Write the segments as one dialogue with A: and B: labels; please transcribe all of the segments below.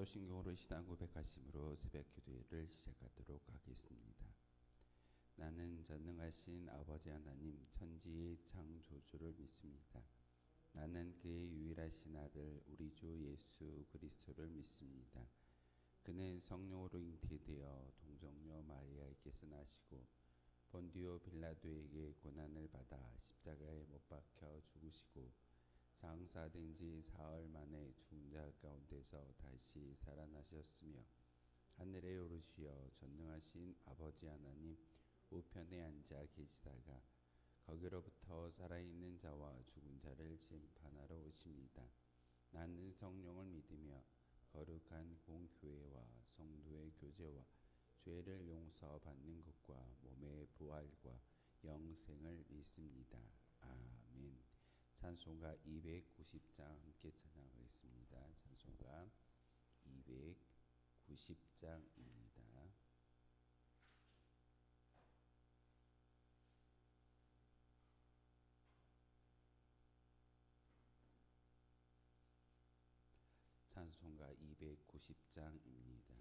A: 사도신경으로 신앙 고백하심으로 새벽 기도회를 시작하도록 하겠습니다. 나는 전능하신 아버지 하나님 천지의 창조주를 믿습니다. 나는 그의 유일하신 아들 우리 주 예수 그리스도를 믿습니다. 그는 성령으로 잉태되어 동정녀 마리아에게서 나시고 본디오 빌라도에게 고난을 받아 십자가에 못 박혀 죽으시고 장사된 지 사흘 만에 죽은 자 가운데서 다시 살아나셨으며 하늘에 오르시어 전능하신 아버지 하나님 우편에 앉아 계시다가 거기로부터 살아있는 자와 죽은 자를 심판하러 오십니다. 나는 성령을 믿으며 거룩한 공교회와 성도의 교제와 죄를 용서받는 것과 몸의 부활과 영생을 믿습니다. 아멘. 찬송가 290장 함께 찬양하겠습니다. 찬송가 290장입니다. 찬송가 290장입니다.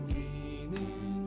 B: 우리는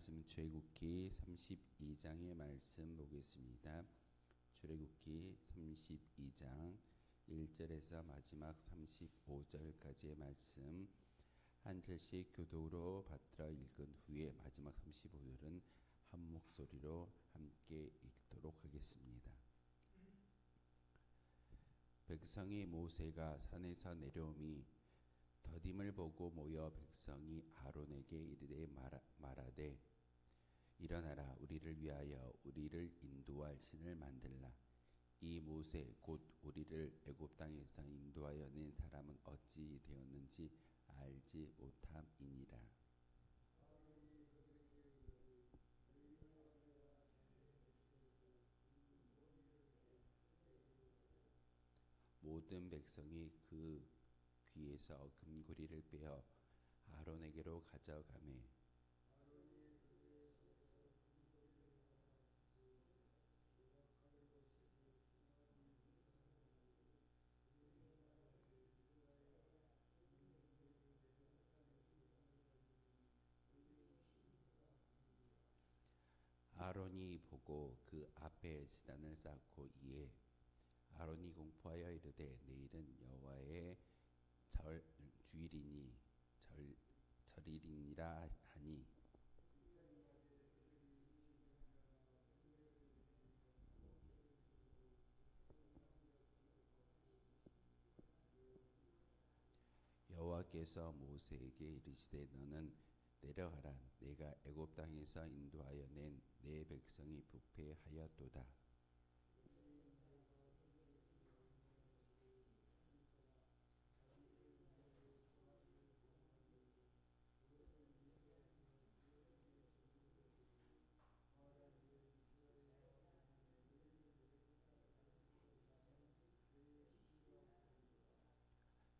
A: 말씀은 출애굽기 32장의 말씀 보겠습니다. 출애굽기 32장 1절에서 마지막 35절까지의 말씀 한 절씩 교독으로 받들어 읽은 후에 마지막 35절은 한 목소리로 함께 읽도록 하겠습니다. 백성이 모세가 산에서 내려오미 더딤을 보고 모여 백성이 아론에게 이르되 말하되 일어나라 우리를 위하여 우리를 인도할 신을 만들라. 이 모세 곧 우리를 애굽 땅에서 인도하여 낸 사람은 어찌 되었는지 알지 못함이니라. 모든 백성이 그 귀에서 금고리를 빼어 아론에게로 가져가매 아론이 보고 그 앞에 제단을 쌓고 이에 아론이 공포하여 이르되 내일은 여호와의 절일이니라 하니 여호와께서 모세에게 이르시되 너는 내려가라. 내가 애굽 땅에서 인도하여 낸 내 백성이 부패하였도다.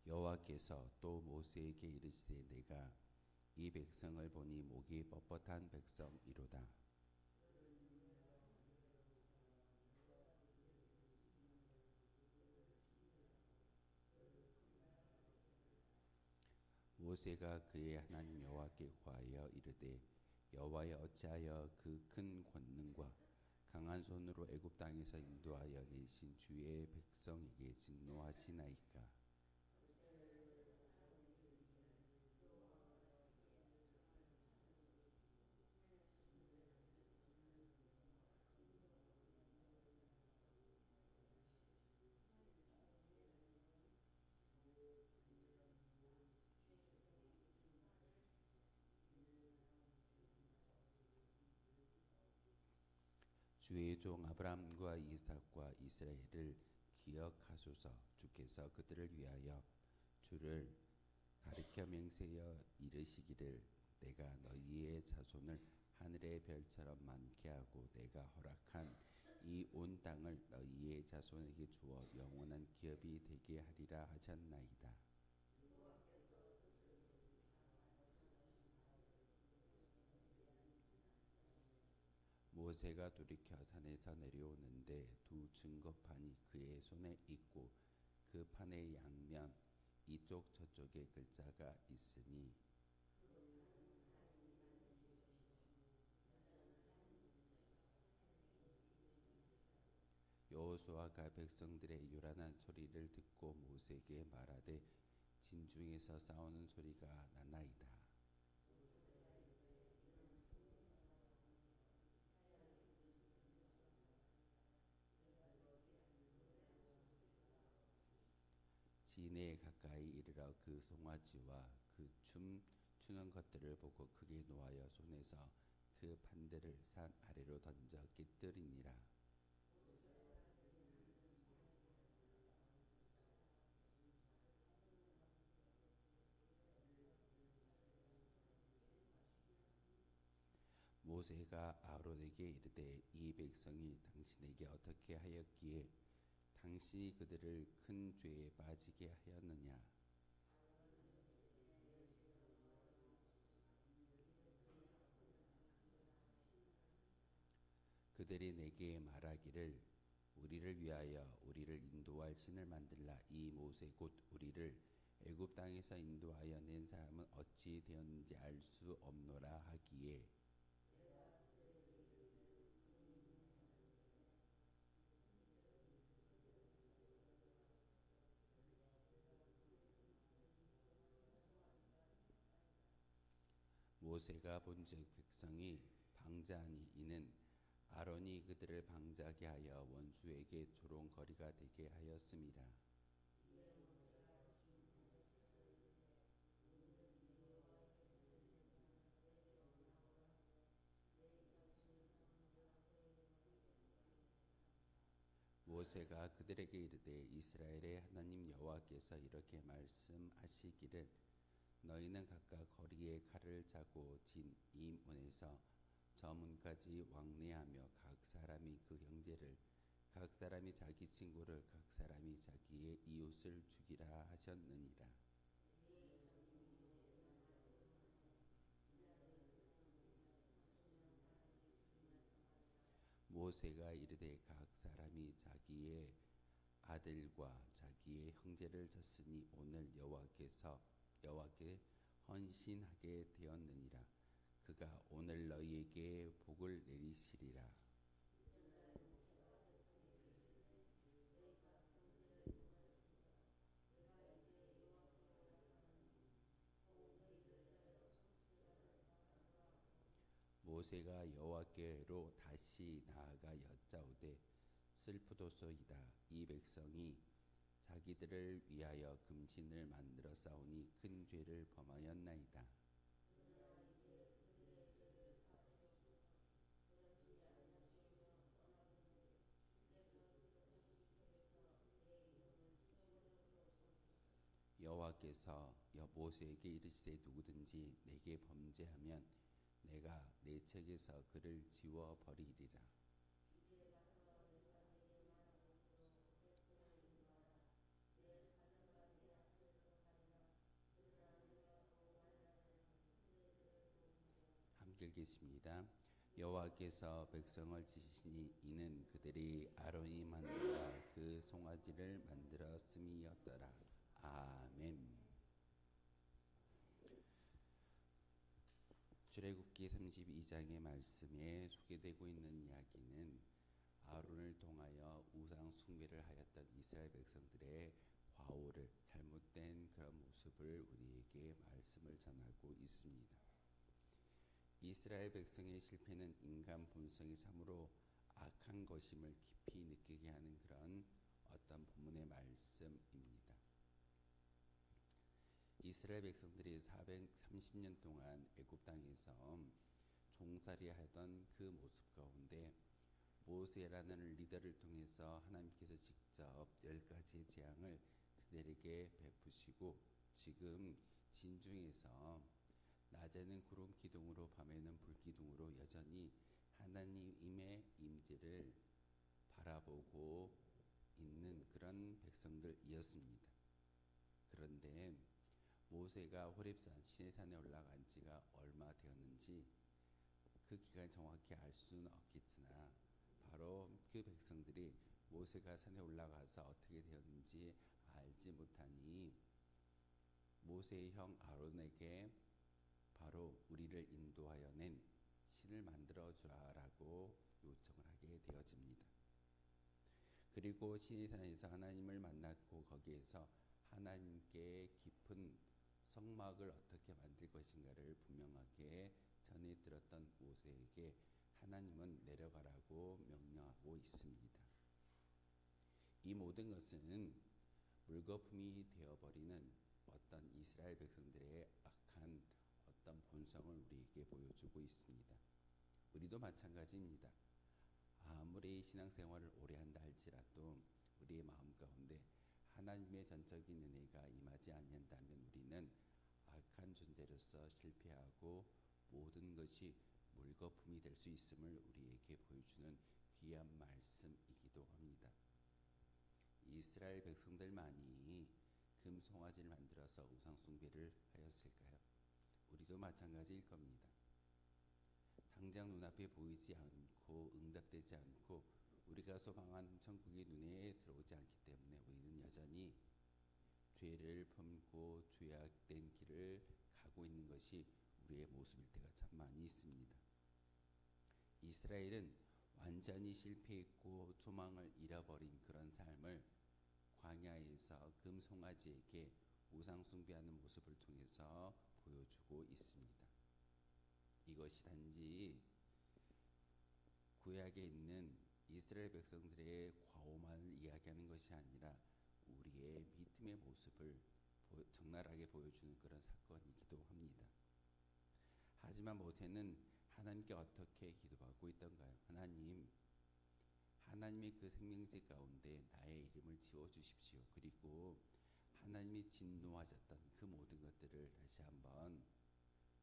A: 여호와께서 또 모세에게 이르시되 내가 이 백성을 보니 목이 뻣뻣한 백성이로다. 모세가 그의 하나님 여호와께 구하여 이르되 여호와여 어찌하여 그 큰 권능과 강한 손으로 애굽 땅에서 인도하여 내신 주의 백성에게 진노하시나이까. 주의 종 아브라함과 이삭과 이스라엘을 기억하소서. 주께서 그들을 위하여 주를 가리켜 맹세하여 이르시기를 내가 너희의 자손을 하늘의 별처럼 많게 하고 내가 허락한 이 온 땅을 너희의 자손에게 주어 영원한 기업이 되게 하리라 하셨나이다. 모세가 돌이켜 산에서 내려오는데 두 증거판이 그의 손에 있고 그 판의 양면 이쪽 저쪽에 글자가 있으니 여호수아가 백성들의 요란한 소리를 듣고 모세에게 말하되 진중에서 싸우는 소리가 나나이다. 진에 가까이 이르러 그 송아지와 그 추는 것들을 보고 크게 노하여 손에서 그 판들을 산 아래로 던져 깃들이니라. 모세가 아론에게 이르되 이 백성이 당신에게 어떻게 하였기에 당신이 그들을 큰 죄에 빠지게 하였느냐. 그들이 내게 말하기를 우리를 위하여 우리를 인도할 신을 만들라. 이 모세 곧 우리를 애굽 땅에서 인도하여 낸 사람은 어찌 되었는지 알 수 없노라 하기에 모세가 본즉 백성이 방자하니 이는 아론이 그들을 방자하게 하여 원수에게 조롱거리가 되게 하였음이라. 모세가 그들에게 이르되 이스라엘의 하나님 여호와께서 이렇게 말씀하시기를 너희는 각각 거리에 칼을 차고 진 이 문에서 저 문까지 왕래하며 각 사람이 그 형제를 각 사람이 자기 친구를 각 사람이 자기의 이웃을 죽이라 하셨느니라. 모세가 이르되 각 사람이 자기의 아들과 자기의 형제를 졌으니 오늘 여호와께 헌신하게 되었느니라. 그가 오늘 너희에게 복을 내리시리라. 모세가 여호와께로 다시 나아가 여짜오되 슬프도소이다. 이 백성이 자기들을 위하여 금신을 만들어 싸우니 큰 죄를 범하였나이다. 여호와께서 모세에게 이르시되 누구든지 내게 범죄하면 내가 내 책에서 그를 지워 버리리라. 함께 읽겠습니다. 여호와께서 백성을 지시니 이는 그들이 아론이 만들어 그 송아지를 만들었음이었더라. 아멘. 출애굽기 32장의 말씀에 소개되고 있는 이야기는 아론을 통하여 우상 숭배를 하였던 이스라엘 백성들의 과오를 잘못된 그런 모습을 우리에게 말씀을 전하고 있습니다. 이스라엘 백성의 실패는 인간 본성이 참으로 악한 것임을 깊이 느끼게 하는 그런 어떤 본문의 말씀입니다. 이스라엘 백성들이 430년 동안 애굽 땅에서 종살이 하던 그 모습 가운데 모세라는 리더를 통해서 하나님께서 직접 10가지의 재앙을 그들에게 베푸시고 지금 진중에서 낮에는 구름 기둥으로 밤에는 불 기둥으로 여전히 하나님의 임재를 바라보고 있는 그런 백성들이었습니다. 그런데 모세가 호렙산 시내산에 올라간 지가 얼마 되었는지 그 기간 정확히 알 수는 없겠으나 바로 그 백성들이 모세가 산에 올라가서 어떻게 되었는지 알지 못하니 모세의 형 아론에게 바로 우리를 인도하여 낸 신을 만들어 주라라고 요청을 하게 되어집니다. 그리고 시내산에서 하나님을 만났고 거기에서 하나님께 깊은 성막을 어떻게 만들 것인가를 분명하게 전해 들었던 모세에게 하나님은 내려가라고 명령하고 있습니다. 이 모든 것은 물거품이 되어버리는 어떤 이스라엘 백성들의 악한 어떤 본성을 우리에게 보여주고 있습니다. 우리도 마찬가지입니다. 아무리 신앙생활을 오래 한다 할지라도 우리의 마음 가운데 하나님의 전적인 은혜가 임하지 않는다면 우리는 악한 존재로서 실패하고 모든 것이 물거품이 될 수 있음을 우리에게 보여주는 귀한 말씀이기도 합니다. 이스라엘 백성들만이 금 송아지를 만들어서 우상 숭배를 하였을까요? 우리도 마찬가지일 겁니다. 당장 눈앞에 보이지 않고 응답되지 않고 우리가 소망한 천국이 눈에 들어오지 않기 때문에 우리는 여전히 죄를 품고 죄악된 길을 가고 있는 것이 우리의 모습일 때가 참 많이 있습니다. 이스라엘은 완전히 실패했고 소망을 잃어버린 그런 삶을 광야에서 금송아지에게 우상 숭배하는 모습을 통해서 보여주고 있습니다. 이것이 단지 구약에 있는 이스라엘 백성들의 과오만을 이야기하는 것이 아니라 우리의 믿음의 모습을 적나라하게 보여주는 그런 사건이기도 합니다. 하지만 모세는 하나님께 어떻게 기도하고 있던가요? 하나님의 그 생명체 가운데 나의 이름을 지워주십시오. 그리고 하나님이 진노하셨던 그 모든 것들을 다시 한번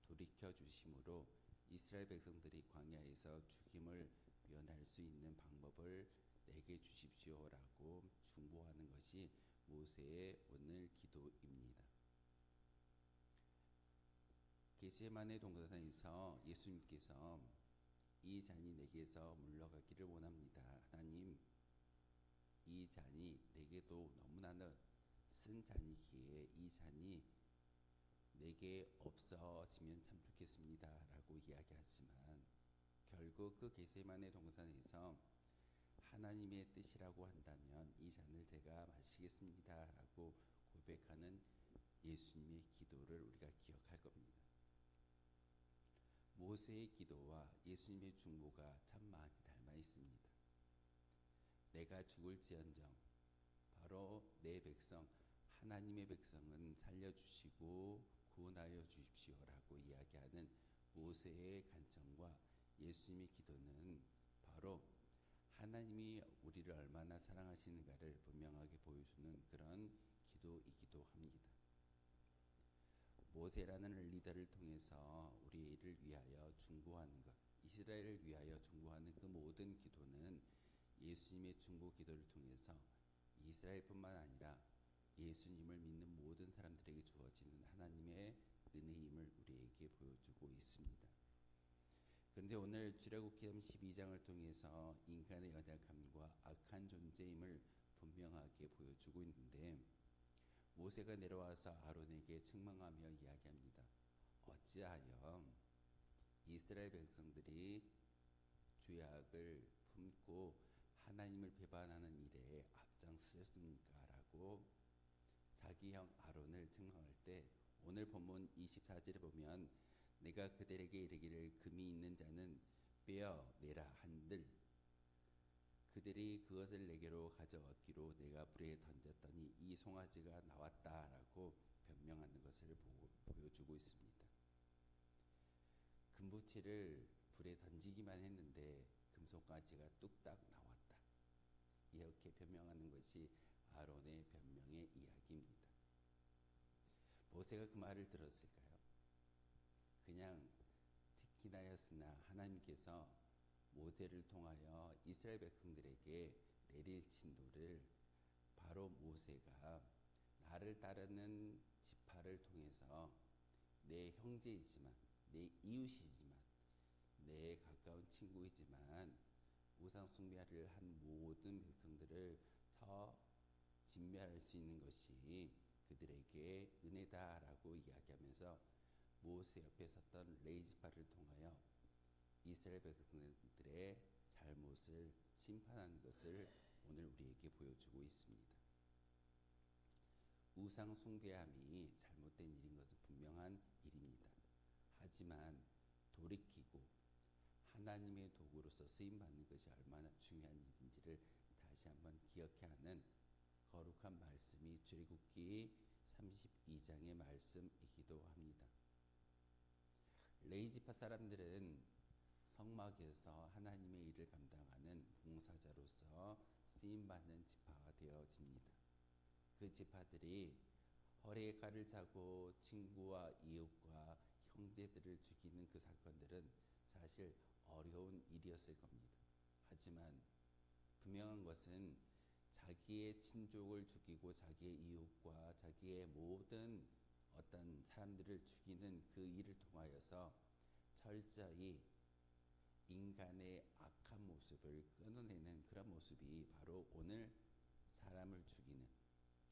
A: 돌이켜 주심으로 이스라엘 백성들이 광야에서 죽임을 면할 수 있는 방법을 내게 주십시오라고 중보하는 것이 모세의 오늘 기도입니다. 겟세마네 동산에서 예수님께서 이 잔이 내게서 물러가기를 원합니다. 하나님, 이 잔이 내게도 너무나 쓴 잔이기에 이 잔이 내게 없어지면 참 좋겠습니다 라고 이야기하지만 결국 그 겟세마네 동산에서 하나님의 뜻이라고 한다면 이 잔을 제가 마시겠습니다 라고 고백하는 예수님의 기도를 우리가 기억할 겁니다. 모세의 기도와 예수님의 중보가 참 많이 닮아 있습니다. 내가 죽을지언정 바로 내 백성 하나님의 백성은 살려주시고 구원하여 주십시오라고 이야기하는 모세의 간청과 예수님의 기도는 바로 하나님이 우리를 얼마나 사랑하시는가를 분명하게 보여주는 그런 기도이기도 합니다. 모세라는 리더를 통해서 우리를 위하여 중보하는 것, 이스라엘을 위하여 중보하는 그 모든 기도는 예수님의 중보 기도를 통해서 이스라엘뿐만 아니라 예수님을 믿는 모든 사람들에게 주어지는 하나님의 은혜임을 우리에게 보여주고 있습니다. 그런데 오늘 출애굽기 12장을 통해서 인간의 연약함과 악한 존재임을 분명하게 보여주고 있는데 모세가 내려와서 아론에게 책망하며 이야기합니다. 어찌하여 이스라엘 백성들이 죄악을 품고 하나님을 배반하는 일에 앞장서셨습니까? 라고 자기 형 아론을 책망할 때 오늘 본문 24절에 보면 내가 그들에게 이르기를 금이 있는 자는 빼어내라 한들 그들이 그것을 내게로 가져왔기로 내가 불에 던졌더니 이 송아지가 나왔다라고 변명하는 것을 보여주고 있습니다. 금부치를 불에 던지기만 했는데 금송아지가 뚝딱 나왔다. 이렇게 변명하는 것이 아론의 변명의 이야기입니다. 모세가 그 말을 들었을까요? 그냥 듣기나였으나 하나님께서 모세를 통하여 이스라엘 백성들에게 내릴 진도를 바로 모세가 나를 따르는 지파를 통해서 내 형제이지만 내 이웃이지만 내 가까운 친구이지만 우상 숭배를 한 모든 백성들을 진멸할 수 있는 것이 그들에게 은혜다라고 이야기하면서 모세 옆에 섰던 레이지파를 통하여 이스라엘 백성들의 잘못을 심판하는 것을 오늘 우리에게 보여주고 있습니다. 우상 숭배함이 잘못된 일인 것은 분명한 일입니다. 하지만 돌이키고 하나님의 도구로서 쓰임받는 것이 얼마나 중요한 일인지를 다시 한번 기억해야 하는 거룩한 말씀이 출애굽기 32장의 말씀이기도 합니다. 레이지파 사람들은 성막에서 하나님의 일을 감당하는 봉사자로서 쓰임받는 지파가 되어집니다. 그 지파들이 허리에 칼을 차고 친구와 이웃과 형제들을 죽이는 그 사건들은 사실 어려운 일이었을 겁니다. 하지만 분명한 것은 자기의 친족을 죽이고 자기의 이웃과 자기의 모든 어떤 사람들을 죽이는 그 일을 통하여서 철저히 인간의 악한 모습을 끊어내는 그런 모습이 바로 오늘 사람을 죽이는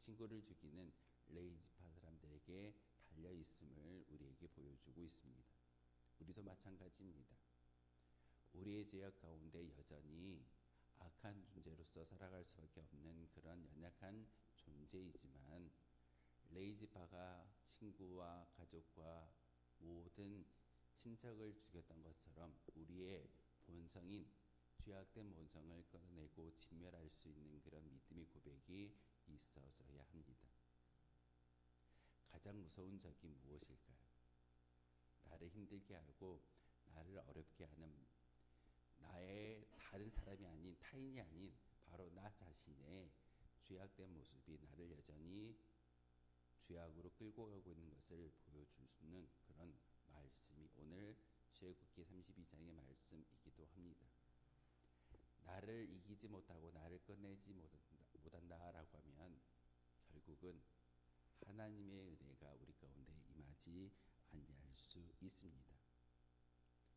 A: 친구를 죽이는 레이지파 사람들에게 달려 있음을 우리에게 보여주고 있습니다. 우리도 마찬가지입니다. 우리의 죄악 가운데 여전히 악한 존재로서 살아갈 수밖에 없는 그런 연약한 존재이지만 레이지파가 친구와 가족과 모든 친척을 죽였던 것처럼 우리의 본성인 죄악된 본성을 끊어내고 진멸할 수 있는 그런 믿음의 고백이 있어져야 합니다. 가장 무서운 적이 무엇일까요? 나를 힘들게 하고 나를 어렵게 하는 나의 다른 사람이 아닌 타인이 아닌 바로 나 자신의 죄악된 모습이 나를 여전히 죄악으로 끌고 가고 있는 것을 보여줄 수 있는 그런 말씀이 오늘 출애굽기 32장의 말씀이기도 합니다. 나를 이기지 못하고 나를 끝내지 못한다라고 하면 결국은 하나님의 은혜가 우리 가운데 임하지 아니할 수 있습니다.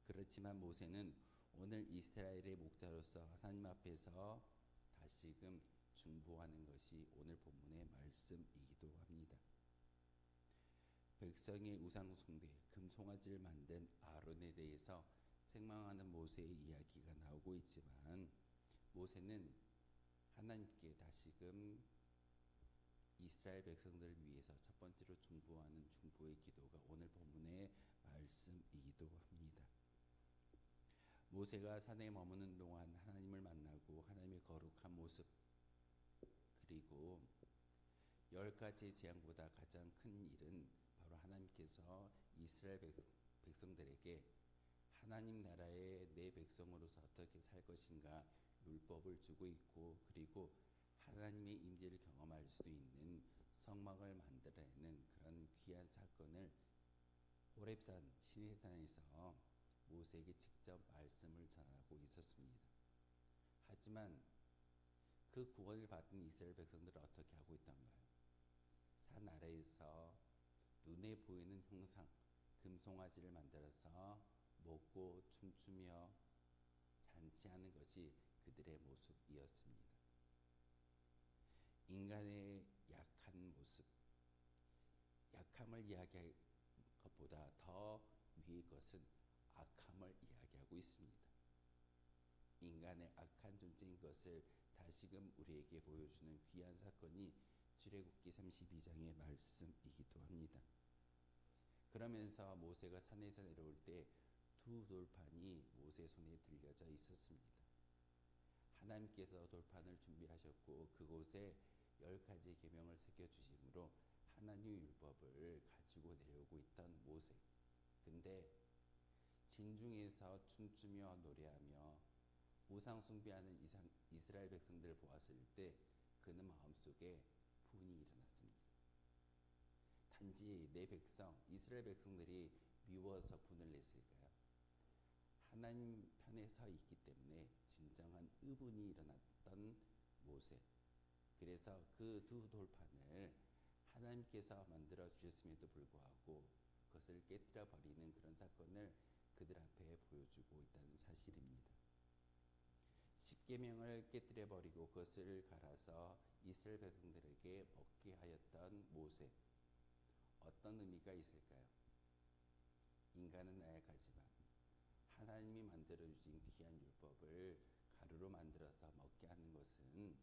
A: 그렇지만 모세는 오늘 이스라엘의 목자로서 하나님 앞에서 다시금 중보하는 것이 오늘 본문의 말씀이기도 합니다. 백성의 우상 숭배, 금송아지를 만든 아론에 대해서 책망하는 모세의 이야기가 나오고 있지만 모세는 하나님께 다시금 이스라엘 백성들을 위해서 첫 번째로 중보하는 중보의 기도가 오늘 본문의 말씀이기도 합니다. 모세가 산에 머무는 동안 하나님을 만나고 하나님의 거룩한 모습 그리고 10가지의 재앙보다 가장 큰 일은 바로 하나님께서 이스라엘 백성들에게 하나님 나라의 내 백성으로서 어떻게 살 것인가 율법을 주고 있고 그리고 하나님의 임재를 경험할 수 있는 성막을 만들어내는 그런 귀한 사건을 호렙산 시내산에서 모세에게 직접 말씀을 전하고 있었습니다. 하지만 그 구원을 받은 이스라엘 백성들은 어떻게 하고 있던가요? 산 아래에서 눈에 보이는 형상, 금송아지를 만들어서 먹고 춤추며 잔치하는 것이 그들의 모습이었습니다. 인간의 약한 모습, 약함을 이야기할 것보다 더 위의 것은 악함을 이야기하고 있습니다. 인간의 악한 존재인 것을 다시금 우리에게 보여주는 귀한 사건이 출애굽기 32장의 말씀이기도 합니다. 그러면서 모세가 산에서 내려올 때 두 돌판이 모세 손에 들려져 있었습니다. 하나님께서 돌판을 준비하셨고 그곳에 10가지 계명을 새겨주심으로 하나님의 율법을 가지고 내려오고 있던 모세. 근데 진중에서 춤추며 노래하며 우상 숭배하는 이스라엘 백성들을 보았을 때 그는 마음속에 분이 일어났습니다. 단지 내 백성 이스라엘 백성들이 미워서 분을 냈을까요? 하나님 편에 서 있기 때문에 진정한 의분이 일어났던 모세. 그래서 그 두 돌판을 하나님께서 만들어 주셨음에도 불구하고 그것을 깨뜨려 버리는 그런 사건을 그들 앞에 보여주고 있다는 사실입니다. 십계명을 깨뜨려 버리고 그것을 갈아서 이스라엘 백성들에게 먹게 하였던 모세. 어떤 의미가 있을까요? 인간은 나약하지만 하나님이 만들어 주신 귀한 율법을 가루로 만들어서 먹게 하는 것은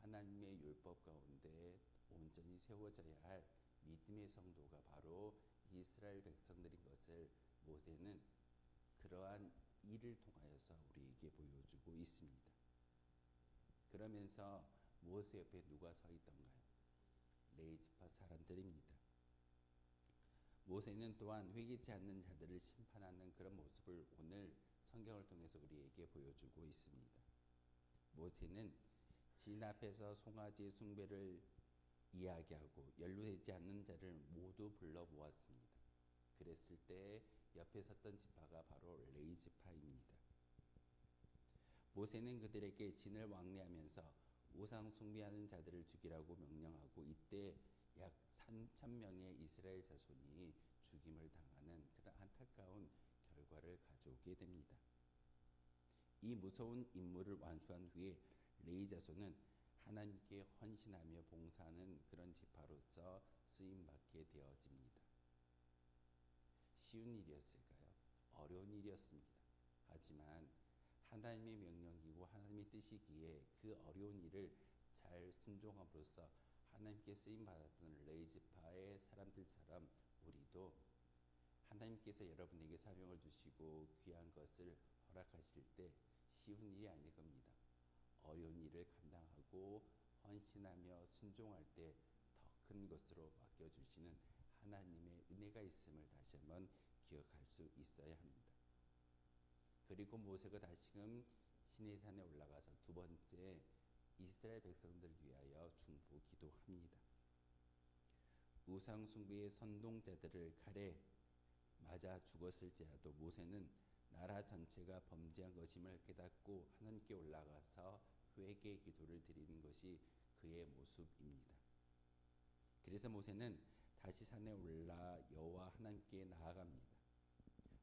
A: 하나님의 율법 가운데 온전히 세워져야 할 믿음의 성도가 바로 이스라엘 백성들인 것을 모세는 그러한 일을 통하여서 우리에게 보여주고 있습니다. 그러면서 모세 옆에 누가 서 있던가요? 레위지파 사람들입니다. 모세는 또한 회개치 않는 자들을 심판하는 그런 모습을 오늘 성경을 통해서 우리에게 보여주고 있습니다. 모세는 진 앞에서 송아지의 숭배를 이야기하고 연루되지 않는 자를 모두 불러 모았습니다. 그랬을 때 옆에 섰던 지파가 바로 레위 지파입니다. 모세는 그들에게 진을 왕래하면서 우상 숭배하는 자들을 죽이라고 명령하고 이때 약 3,000명의 이스라엘 자손이 죽임을 당하는 그런 안타까운 결과를 가져오게 됩니다. 이 무서운 임무를 완수한 후에 레위 자손은 하나님께 헌신하며 봉사하는 그런 지파로서 쓰임받게 되어집니다. 쉬운 일이었을까요? 어려운 일이었습니다. 하지만 하나님의 명령이고 하나님의 뜻이기에 그 어려운 일을 잘 순종함으로써 하나님께 쓰임받았던 레위 지파의 사람들처럼 우리도 하나님께서 여러분에게 사명을 주시고 귀한 것을 허락하실 때 쉬운 일이 아닐 겁니다. 어려운 일을 감당하고 헌신하며 순종할 때 더 큰 것으로 맡겨주시는 하나님의 은혜가 있음을 다시 한번 기억할 수 있어야 합니다. 그리고 모세가 다시금 시내산에 올라가서 두 번째 이스라엘 백성들을 위하여 중보 기도합니다. 우상 숭배의 선동자들을 칼에 맞아 죽었을지라도 모세는 나라 전체가 범죄한 것임을 깨닫고 하나님께 올라가서 회개 기도를 드리는 것이 그의 모습입니다. 그래서 모세는 다시 산에 올라 여호와 하나님께 나아갑니다.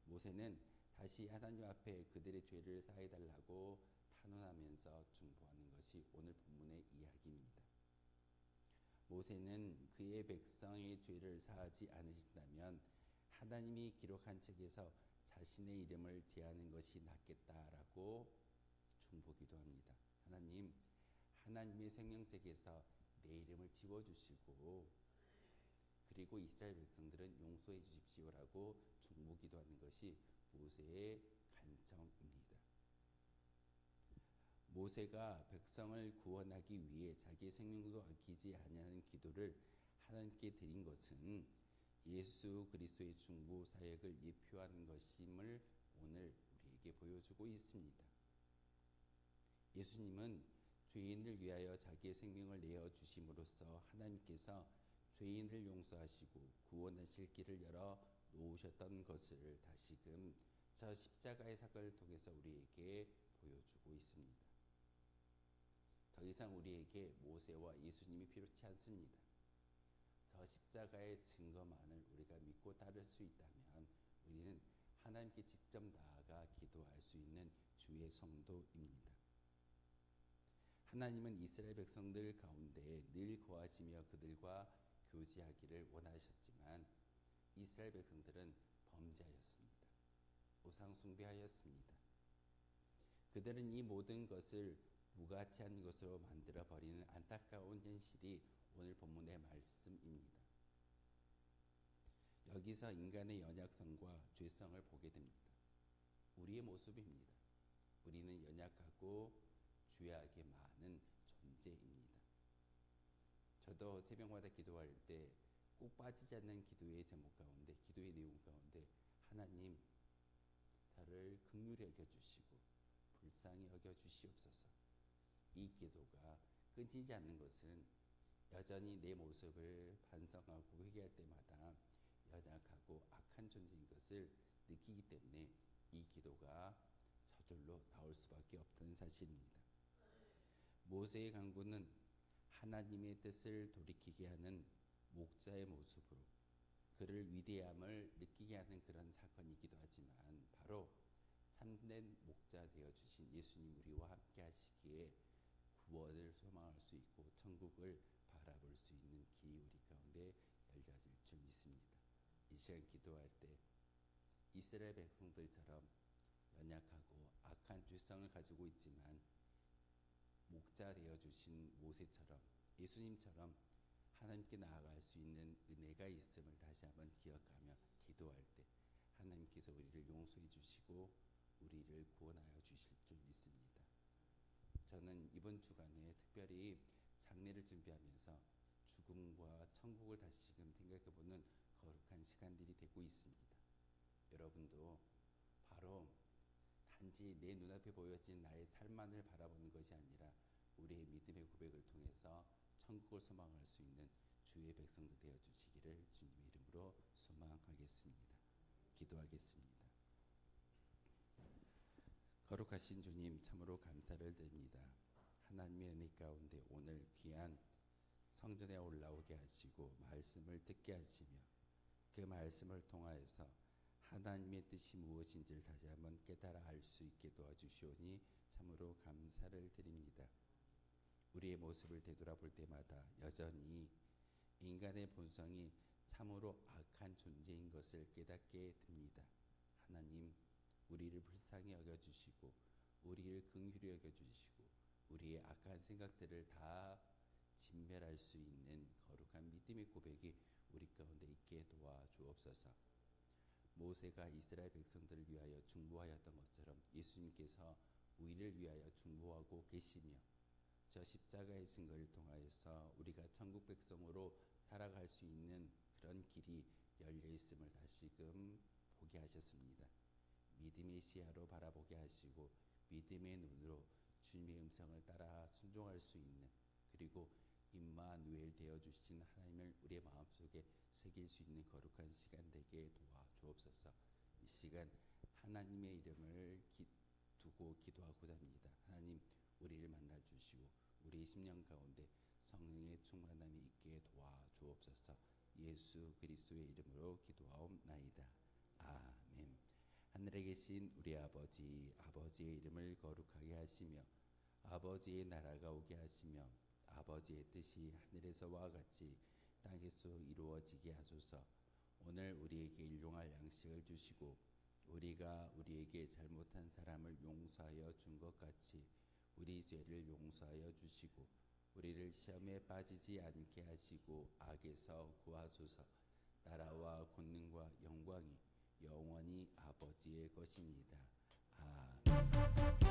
A: 모세는 다시 하나님 앞에 그들의 죄를 사해 달라고 탄원하면서 중보하는 것이 오늘 본문의 이야기입니다. 모세는 그의 백성의 죄를 사하지 않으신다면 하나님이 기록한 책에서 자신의 이름을 제하는 것이 낫겠다라고 중보기도합니다. 하나님, 하나님의 생명책에서 내 이름을 지워주시고 그리고 이스라엘 백성들은 용서해 주십시오라고 중보기도하는 것이 모세의 간청입니다. 모세가 백성을 구원하기 위해 자기의 생명도 아끼지 아니하는 기도를 하나님께 드린 것은 예수 그리스도의 중보 사역을 예표하는 것임을 오늘 우리에게 보여주고 있습니다. 예수님은 죄인을 위하여 자기의 생명을 내어 주심으로써 하나님께서 죄인을 용서하시고 구원하실 길을 열어 놓으셨던 것을 다시금 저 십자가의 사건을 통해서 우리에게 보여주고 있습니다. 더 이상 우리에게 모세와 예수님이 필요치 않습니다. 저 십자가의 증거만을 우리가 믿고 따를 수 있다면 우리는 하나님께 직접 나아가 기도할 수 있는 주의 성도입니다. 하나님은 이스라엘 백성들 가운데 늘 거하시며 그들과 교제하기를 원하셨지만 이스라엘 백성들은 범죄하였습니다. 우상 숭배하였습니다. 그들은 이 모든 것을 무가치한 것으로 만들어버리는 안타까운 현실이 오늘 본문의 말씀입니다. 여기서 인간의 연약성과 죄성을 보게 됩니다. 우리의 모습입니다. 우리는 연약하고 죄악이 많은 존재입니다. 저도 새벽마다 기도할 때 꼭 빠지지 않는 기도의 제목 가운데, 기도의 내용 가운데 하나님, 저를 긍휼히 여겨주시고 불쌍히 여겨주시옵소서. 이 기도가 끊이지 않는 것은 여전히 내 모습을 반성하고 회개할 때마다 연약하고 악한 존재인 것을 느끼기 때문에 이 기도가 저절로 나올 수밖에 없다는 사실입니다. 모세의 간구는 하나님의 뜻을 돌이키게 하는 목자의 모습으로 그를 위대함을 느끼게 하는 그런 사건이기도 하지만 바로 참된 목자 되어주신 예수님 우리와 함께 하시기에 구원을 소망할 수 있고 천국을 바라볼 수 있는 길이 우리 가운데 열려질 줄 믿습니다. 이 시간 기도할 때 이스라엘 백성들처럼 연약하고 악한 죄성을 가지고 있지만 목자 되어주신 모세처럼 예수님처럼 하나님께 나아갈 수 있는 은혜가 있음을 다시 한번 기억하며 기도할 때 하나님께서 우리를 용서해 주시고 우리를 구원하여 주실 줄 믿습니다. 저는 이번 주간에 특별히 장례를 준비하면서 죽음과 천국을 다시금 생각해보는 거룩한 시간들이 되고 있습니다. 여러분도 바로 단지 내 눈앞에 보여진 나의 삶만을 바라보는 것이 아니라 우리의 믿음의 고백을 통해서 천국을 소망할 수 있는 주의 백성들 되어 주시기를 주님의 이름으로 소망하겠습니다. 기도하겠습니다. 거룩하신 주님, 참으로 감사를 드립니다. 하나님의 은혜 가운데 오늘 귀한 성전에 올라오게 하시고 말씀을 듣게 하시며 그 말씀을 통하여서 하나님의 뜻이 무엇인지를 다시 한번 깨달아 알 수 있게 도와주시오니 참으로 감사를 드립니다. 우리의 모습을 되돌아볼 때마다 여전히 인간의 본성이 참으로 악한 존재인 것을 깨닫게 됩니다. 하나님, 우리를 불쌍히 여겨주시고 우리를 긍휼히 여겨주시고 우리의 악한 생각들을 다 진멸할 수 있는 거룩한 믿음의 고백이 우리 가운데 있게 도와주옵소서. 모세가 이스라엘 백성들을 위하여 중보하였던 것처럼 예수님께서 우리를 위하여 중보하고 계시며 저 십자가의 증거를 통하여서 우리가 천국 백성으로 살아갈 수 있는 그런 길이 열려 있음을 다시금 보게 하셨습니다. 믿음의 시야로 바라보게 하시고 믿음의 눈으로 주님의 음성을 따라 순종할 수 있는, 그리고 임마누엘 되어 주신 하나님을 우리의 마음속에 새길 수 있는 거룩한 시간 되게 도와 주옵소서. 이 시간 하나님의 이름을 두고 기도하고자 합니다. 하나님, 우리를 만나 주시고 우리의 심령 가운데 성령의 충만함이 있게 도와 주옵소서. 예수 그리스도의 이름으로 기도하옵나이다. 아멘. 하늘에 계신 우리 아버지, 아버지의 이름을 거룩하게 하시며 아버지의 나라가 오게 하시며 아버지의 뜻이 하늘에서와 같이 땅에서 이루어지게 하소서. 오늘 우리에게 일용할 양식을 주시고 우리가 우리에게 잘못한 사람을 용서하여 준 것 같이 우리 죄를 용서하여 주시고 우리를 시험에 빠지지 않게 하시고 악에서 구하소서. 나라와 권능과 영광이 영원히 아버지의 것입니다. 아멘.